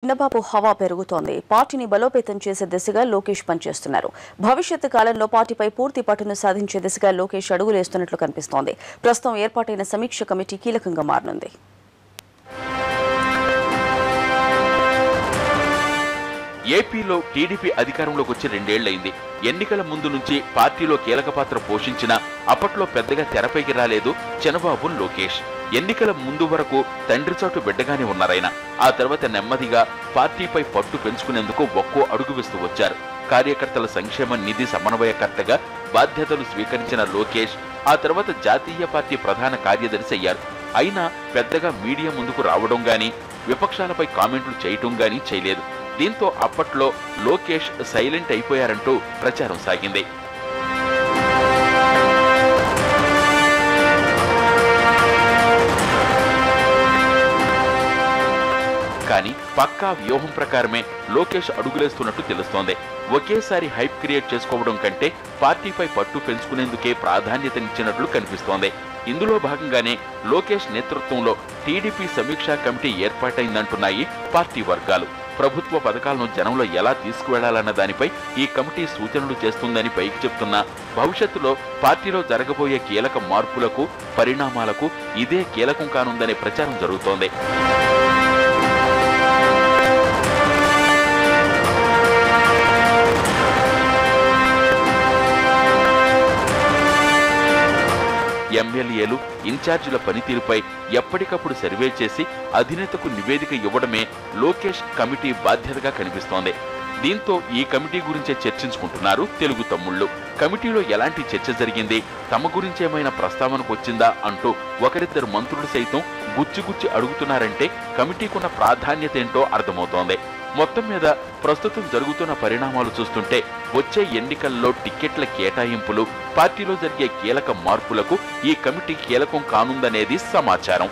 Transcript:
చిన్నబాబు హవా పెరుగుతోంది. పార్టీని బలోపేతం చేసే దిశగా లోకేష్ పనిచేస్తున్నారు. భవిష్యత్తు కాలంలో పార్టీపై పూర్తి పట్టును సాధించే దిశగా లోకేష్ అడుగులేస్తున్నట్లు కనిపిస్తోంది. ప్రస్తుతం ఏర్పాటైన సమీక్ష కమిటీ కీలకంగా మారనుంది. ఏపీలో టీడీపీ అధికారంలోకి వచ్చి 2 ఏళ్లైంది. ఎన్నికల ముందు నుంచి పార్టీలో కీలక పాత్ర పోషించిన అప్పట్లో పెద్దగా తెరపైకి రాలేదు చంద్రబాబు లోకేష్. ఎన్నికల ముందు వరకు తండ్రి చాటు బిడ్డగానే ఉన్నారాయన. ఆ తర్వాత నెమ్మదిగా పార్టీపై పట్టు పెంచుకునేందుకు ఒక్కో అడుగు వేస్తూ వచ్చారు. కార్యకర్తల సంక్షేమ నిధి సమన్వయకర్తగా బాధ్యతలు స్వీకరించిన లోకేష్ ఆ తర్వాత జాతీయ పార్టీ ప్రధాన కార్యదర్శి అయ్యారు. అయినా పెద్దగా మీడియా ముందుకు రావడం గానీ విపక్షాలపై కామెంట్లు చేయటం గానీ చేయలేదు. దీంతో అప్పట్లో లోకేష్ సైలెంట్ అయిపోయారంటూ ప్రచారం సాగింది. కానీ పక్కా వ్యూహం ప్రకారమే లోకేష్ అడుగులేస్తున్నట్టు తెలుస్తోంది. ఒకేసారి హైప్ క్రియేట్ చేసుకోవడం కంటే పార్టీపై పట్టు పెంచుకునేందుకే ప్రాధాన్యతనిచ్చినట్లు కనిపిస్తోంది. ఇందులో భాగంగానే లోకేష్ నేతృత్వంలో టీడీపీ సమీక్షా కమిటీ ఏర్పాటైందంటున్నాయి పార్టీ వర్గాలు. ప్రభుత్వ పథకాలను జనంలో ఎలా తీసుకువెళ్లాలన్న దానిపై ఈ కమిటీ సూచనలు చేస్తుందని పైకి చెప్తున్నా భవిష్యత్తులో పార్టీలో జరగబోయే కీలక మార్పులకు పరిణామాలకు ఇదే కీలకం కానుందనే ప్రచారం జరుగుతోంది. ఎమ్మెల్యేలు ఇన్ఛార్జీల పనితీరుపై ఎప్పటికప్పుడు సర్వే చేసి అధినేతకు నివేదిక ఇవ్వడమే లోకేష్ కమిటీ బాధ్యతగా కనిపిస్తోంది. దీంతో ఈ కమిటీ గురించే చర్చించుకుంటున్నారు తెలుగు తమ్ముళ్లు. కమిటీలో ఎలాంటి చర్చ జరిగింది, తమ గురించేమైనా ప్రస్తావనకు వచ్చిందా అంటూ ఒకరిద్దరు మంత్రులు సైతం గుచ్చిగుచ్చి అడుగుతున్నారంటే కమిటీకున్న ప్రాధాన్యత ఏంటో అర్థమవుతోంది. మొత్తం మీద ప్రస్తుతం జరుగుతున్న పరిణామాలు చూస్తుంటే వచ్చే ఎన్నికల్లో టిక్కెట్ల కేటాయింపులు, పార్టీలో జరిగే కీలక మార్పులకు ఈ కమిటీ కీలకం కానుందనేది సమాచారం.